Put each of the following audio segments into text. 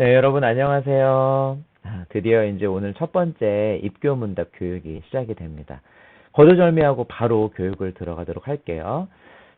네, 여러분 안녕하세요. 드디어 이제 오늘 첫 번째 입교 문답 교육이 시작이 됩니다. 거두절미하고 바로 교육을 들어가도록 할게요.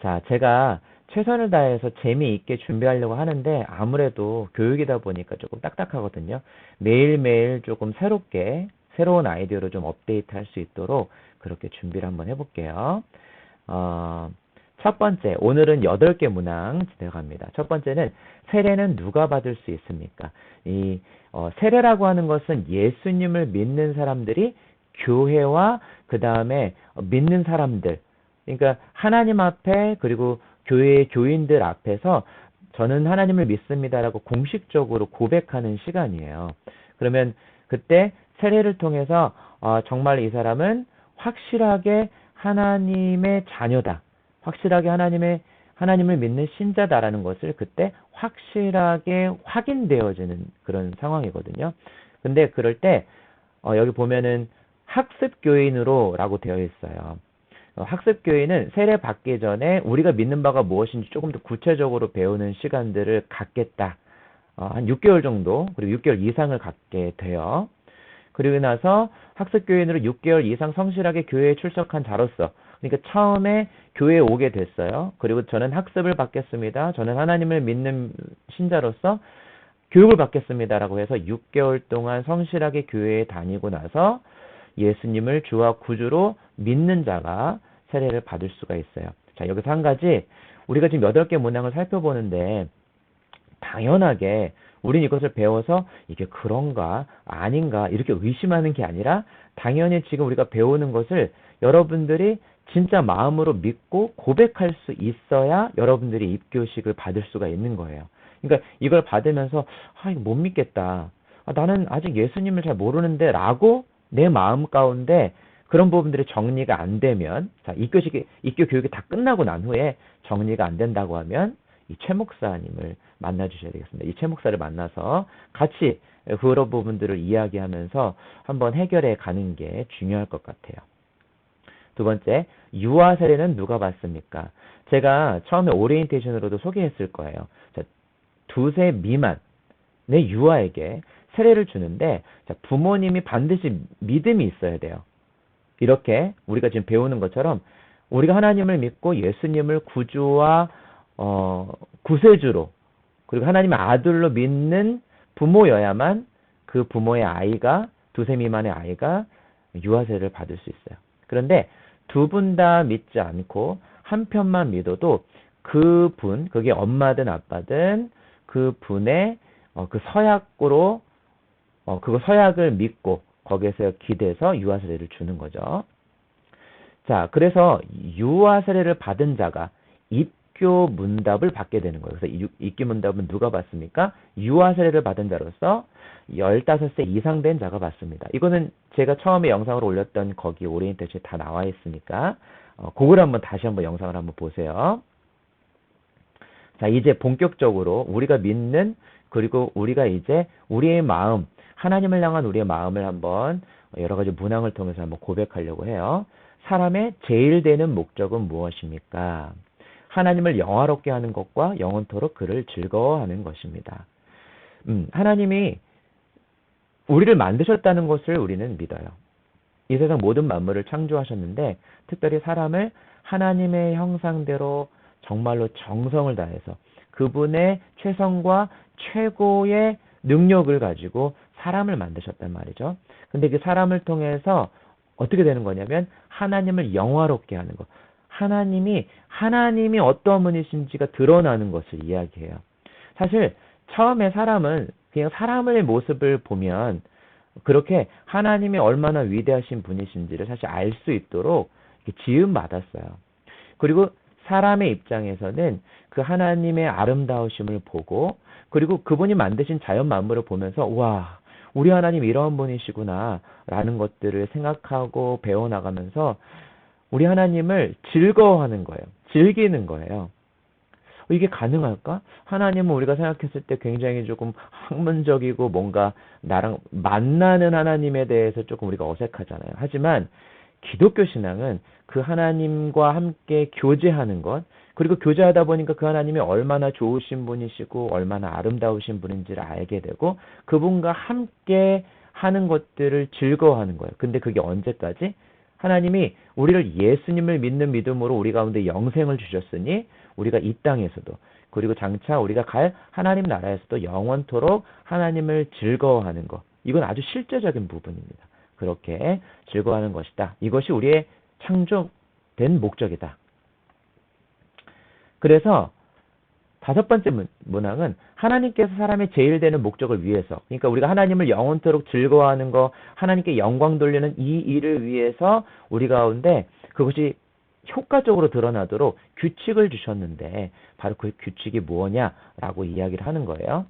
자, 제가 최선을 다해서 재미있게 준비하려고 하는데 아무래도 교육이다 보니까 조금 딱딱하거든요. 매일매일 조금 새롭게, 새로운 아이디어로 좀 업데이트 할 수 있도록 그렇게 준비를 한번 해볼게요. 어, 첫 번째, 오늘은 8개 문항 들어갑니다. 첫 번째는 세례는 누가 받을 수 있습니까? 세례라고 하는 것은 예수님을 믿는 사람들이 교회와 그 다음에 믿는 사람들, 그러니까 하나님 앞에 그리고 교회의 교인들 앞에서 저는 하나님을 믿습니다라고 공식적으로 고백하는 시간이에요. 그러면 그때 세례를 통해서 정말 이 사람은 확실하게 하나님의 자녀다. 확실하게 하나님을 믿는 신자다라는 것을 그때 확실하게 확인되어지는 그런 상황이거든요. 근데 그럴 때, 여기 보면은 학습교인으로라고 되어 있어요. 학습교인은 세례 받기 전에 우리가 믿는 바가 무엇인지 조금 더 구체적으로 배우는 시간들을 갖겠다. 한 6개월 정도, 그리고 6개월 이상을 갖게 돼요. 그리고 나서 학습교인으로 6개월 이상 성실하게 교회에 출석한 자로서, 그러니까 처음에 교회에 오게 됐어요. 그리고 저는 학습을 받겠습니다. 저는 하나님을 믿는 신자로서 교육을 받겠습니다라고 해서 6개월 동안 성실하게 교회에 다니고 나서 예수님을 주와 구주로 믿는 자가 세례를 받을 수가 있어요. 자, 여기서 한 가지, 우리가 지금 8개 문항을 살펴보는데 당연하게 우린 이것을 배워서 이게 그런가 아닌가 이렇게 의심하는 게 아니라 당연히 지금 우리가 배우는 것을 여러분들이 진짜 마음으로 믿고 고백할 수 있어야 여러분들이 입교식을 받을 수가 있는 거예요. 그러니까 이걸 받으면서 이거 못 믿겠다. 나는 아직 예수님을 잘 모르는데 라고 내 마음 가운데 그런 부분들이 정리가 안 되면, 자, 입교 교육이 다 끝나고 난 후에 정리가 안 된다고 하면 이 최 목사님을 만나 주셔야 되겠습니다. 이 최 목사를 만나서 같이 그런 부분들을 이야기하면서 한번 해결해 가는 게 중요할 것 같아요. 두 번째, 유아 세례는 누가 받습니까? 제가 처음에 오리엔테이션으로도 소개했을 거예요. 자, 2세 미만의 유아에게 세례를 주는데, 자, 부모님이 반드시 믿음이 있어야 돼요. 이렇게 우리가 지금 배우는 것처럼 우리가 하나님을 믿고 예수님을 구주와 구세주로 그리고 하나님의 아들로 믿는 부모여야만 그 부모의 아이가 2세 미만의 아이가 유아세를 받을 수 있어요. 그런데 두 분 다 믿지 않고 한 편만 믿어도 그게 엄마든 아빠든 그 분의 그 서약으로 그거 서약을 믿고 거기에서 기대서 유아 세례를 주는 거죠. 자, 그래서 유아 세례를 받은 자가 입교 문답을 받게 되는 거예요. 그래서 입교 문답은 누가 받습니까? 유아 세례를 받은 자로서 15세 이상 된 자가 받습니다. 이거는 제가 처음에 영상을 올렸던 거기 오리엔테이션에 다 나와 있으니까 그걸 다시 한번 영상을 한번 보세요. 자, 이제 본격적으로 우리가 믿는 그리고 우리가 이제 우리의 마음, 하나님을 향한 우리의 마음을 한번 여러 가지 문항을 통해서 한번 고백하려고 해요. 사람의 제일 되는 목적은 무엇입니까? 하나님을 영화롭게 하는 것과 영원토록 그를 즐거워하는 것입니다. 하나님이 우리를 만드셨다는 것을 우리는 믿어요. 이 세상 모든 만물을 창조하셨는데 특별히 사람을 하나님의 형상대로 정말로 정성을 다해서 그분의 최선과 최고의 능력을 가지고 사람을 만드셨단 말이죠. 근데 그 사람을 통해서 어떻게 되는 거냐면 하나님을 영화롭게 하는 것. 하나님이 어떠한 분이신지가 드러나는 것을 이야기해요. 사실 처음에 사람은 그냥 사람의 모습을 보면 그렇게 하나님이 얼마나 위대하신 분이신지를 사실 알 수 있도록 지음 받았어요. 그리고 사람의 입장에서는 그 하나님의 아름다우심을 보고 그리고 그분이 만드신 자연 만물을 보면서 와, 우리 하나님 이런 분이시구나 라는 것들을 생각하고 배워나가면서 우리 하나님을 즐거워하는 거예요. 즐기는 거예요. 이게 가능할까? 하나님은 우리가 생각했을 때 굉장히 조금 학문적이고 뭔가 나랑 만나는 하나님에 대해서 조금 우리가 어색하잖아요. 하지만 기독교 신앙은 그 하나님과 함께 교제하는 것, 그리고 교제하다 보니까 그 하나님이 얼마나 좋으신 분이시고 얼마나 아름다우신 분인지를 알게 되고 그분과 함께 하는 것들을 즐거워하는 거예요. 근데 그게 언제까지? 하나님이 우리를 예수님을 믿는 믿음으로 우리 가운데 영생을 주셨으니 우리가 이 땅에서도 그리고 장차 우리가 갈 하나님 나라에서도 영원토록 하나님을 즐거워하는 것. 이건 아주 실제적인 부분입니다. 그렇게 즐거워하는 것이다. 이것이 우리의 창조된 목적이다. 그래서 다섯 번째 문항은 하나님께서 사람의 제일 되는 목적을 위해서, 그러니까 우리가 하나님을 영원토록 즐거워하는 거, 하나님께 영광 돌리는 이 일을 위해서 우리 가운데 그것이 효과적으로 드러나도록 규칙을 주셨는데 바로 그 규칙이 뭐냐라고 이야기를 하는 거예요.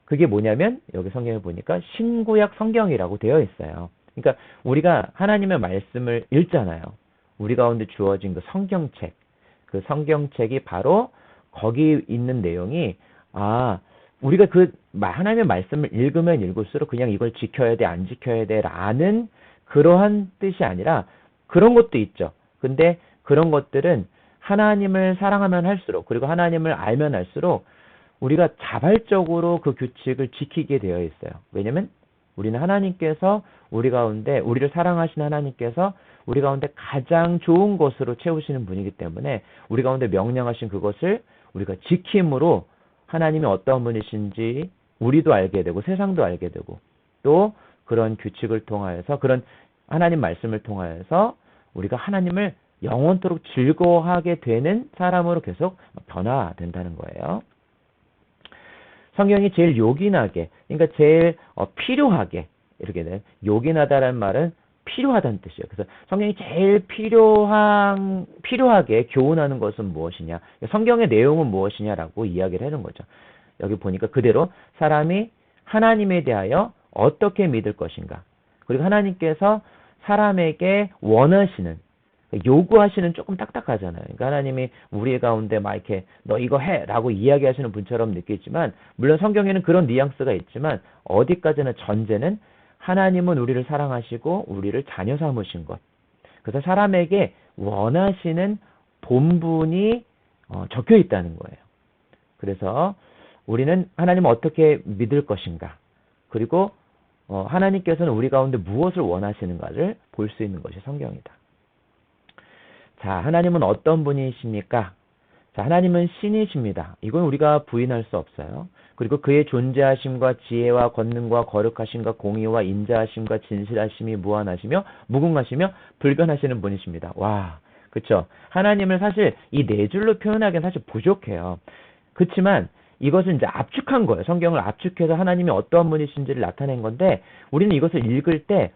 그게 뭐냐면 여기 성경에 보니까 신구약 성경이라고 되어 있어요. 그러니까 우리가 하나님의 말씀을 읽잖아요. 우리 가운데 주어진 그 성경책, 그 성경책이 바로 거기 있는 내용이 우리가 그 하나님의 말씀을 읽으면 읽을수록 그냥 이걸 지켜야 돼, 안 지켜야 돼 라는 그러한 뜻이 아니라 그런 것도 있죠. 근데 그런 것들은 하나님을 사랑하면 할수록 그리고 하나님을 알면 알수록 우리가 자발적으로 그 규칙을 지키게 되어 있어요. 왜냐면 우리는 하나님께서 우리 가운데 우리를 사랑하신 하나님께서 우리 가운데 가장 좋은 것으로 채우시는 분이기 때문에 우리 가운데 명령하신 그것을 우리가 지킴으로 하나님이 어떤 분이신지 우리도 알게 되고 세상도 알게 되고 또 그런 규칙을 통하여서 그런 하나님 말씀을 통하여서 우리가 하나님을 영원토록 즐거워하게 되는 사람으로 계속 변화된다는 거예요. 성경이 제일 요긴하게, 그러니까 제일 필요하게 이렇게 돼. 요긴하다라는 말은 필요하다는 뜻이에요. 그래서 성경이 제일 필요하게 교훈하는 것은 무엇이냐, 성경의 내용은 무엇이냐라고 이야기를 하는 거죠. 여기 보니까 그대로 사람이 하나님에 대하여 어떻게 믿을 것인가, 그리고 하나님께서 사람에게 원하시는, 요구하시는 조금 딱딱하잖아요. 그러니까 하나님이 우리 가운데 막 이렇게 너 이거 해 라고 이야기하시는 분처럼 느끼지만, 물론 성경에는 그런 뉘앙스가 있지만 어디까지나 전제는 하나님은 우리를 사랑하시고 우리를 자녀 삼으신 것, 그래서 사람에게 원하시는 본분이 적혀 있다는 거예요. 그래서 우리는 하나님을 어떻게 믿을 것인가, 그리고 하나님께서는 우리 가운데 무엇을 원하시는가를 볼 수 있는 것이 성경이다. 자, 하나님은 어떤 분이십니까? 자, 하나님은 신이십니다. 이건 우리가 부인할 수 없어요. 그리고 그의 존재하심과 지혜와 권능과 거룩하심과 공의와 인자하심과 진실하심이 무한하시며 무궁하시며 불변하시는 분이십니다. 와, 그쵸? 하나님을 사실 이 네 줄로 표현하기엔 사실 부족해요. 그렇지만 이것은 이제 압축한 거예요. 성경을 압축해서 하나님이 어떠한 분이신지를 나타낸 건데, 우리는 이것을 읽을 때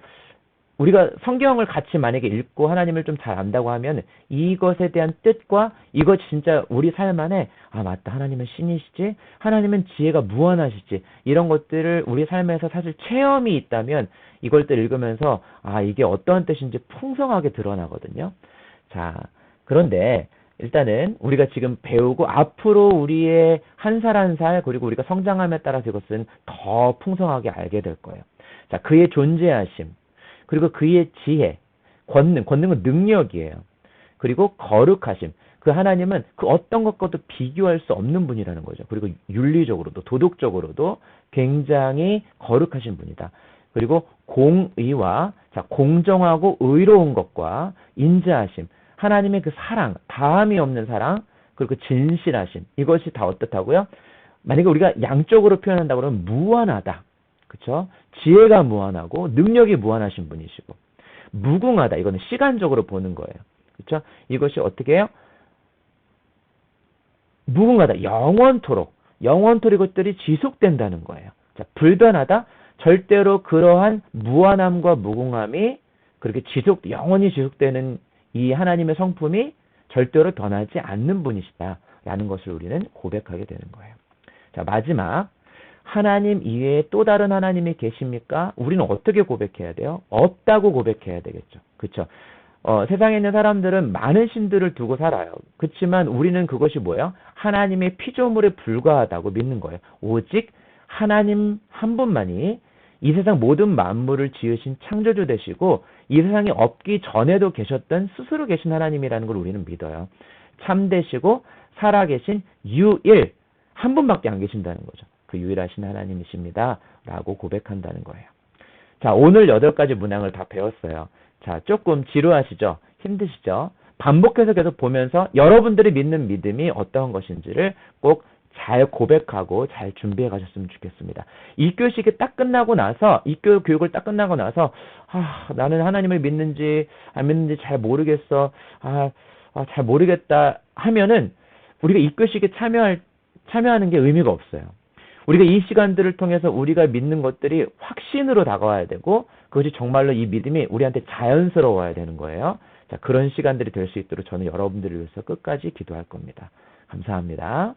우리가 성경을 같이 만약에 읽고 하나님을 좀 잘 안다고 하면 이것에 대한 뜻과 이것 진짜 우리 삶 안에 맞다, 하나님은 신이시지, 하나님은 지혜가 무한하시지, 이런 것들을 우리 삶에서 사실 체험이 있다면 이걸 또 읽으면서 이게 어떠한 뜻인지 풍성하게 드러나거든요. 자, 그런데 일단은 우리가 지금 배우고 앞으로 우리의 한 살 한 살 그리고 우리가 성장함에 따라서 이것은 더 풍성하게 알게 될 거예요. 자, 그의 존재하심, 그리고 그의 지혜, 권능은 능력이에요. 그리고 거룩하심, 그 하나님은 그 어떤 것과도 비교할 수 없는 분이라는 거죠. 그리고 윤리적으로도 도덕적으로도 굉장히 거룩하신 분이다. 그리고 공의와, 공정하고 의로운 것과 인자하심, 하나님의 그 사랑, 다함이 없는 사랑, 그리고 진실하심, 이것이 다 어떻다고요? 만약에 우리가 양적으로 표현한다고 그러면 무한하다. 그렇죠? 지혜가 무한하고 능력이 무한하신 분이시고, 무궁하다, 이거는 시간적으로 보는 거예요. 그렇죠? 이것이 어떻게 해요? 무궁하다, 영원토록 이것들이 지속된다는 거예요. 자, 불변하다, 절대로 그러한 무한함과 무궁함이 그렇게 영원히 지속되는 이 하나님의 성품이 절대로 변하지 않는 분이시다라는 것을 우리는 고백하게 되는 거예요. 자, 마지막, 하나님 이외에 또 다른 하나님이 계십니까? 우리는 어떻게 고백해야 돼요? 없다고 고백해야 되겠죠. 그렇죠? 세상에 있는 사람들은 많은 신들을 두고 살아요. 그렇지만 우리는 그것이 뭐예요? 하나님의 피조물에 불과하다고 믿는 거예요. 오직 하나님 한 분만이 이 세상 모든 만물을 지으신 창조주 되시고 이 세상이 없기 전에도 계셨던 스스로 계신 하나님이라는 걸 우리는 믿어요. 참되시고 살아계신 유일 한 분밖에 안 계신다는 거죠. 그 유일하신 하나님이십니다. 라고 고백한다는 거예요. 자, 오늘 8가지 문항을 다 배웠어요. 자, 조금 지루하시죠? 힘드시죠? 반복해서 계속 보면서 여러분들이 믿는 믿음이 어떤 것인지를 꼭 잘 고백하고 잘 준비해 가셨으면 좋겠습니다. 입교식이 딱 끝나고 나서, 입교 교육을 딱 끝나고 나서, 나는 하나님을 믿는지 안 믿는지 잘 모르겠어. 잘 모르겠다 하면은 우리가 입교식에 참여하는 게 의미가 없어요. 우리가 이 시간들을 통해서 우리가 믿는 것들이 확신으로 다가와야 되고 그것이 정말로 이 믿음이 우리한테 자연스러워야 되는 거예요. 자, 그런 시간들이 될 수 있도록 저는 여러분들을 위해서 끝까지 기도할 겁니다. 감사합니다.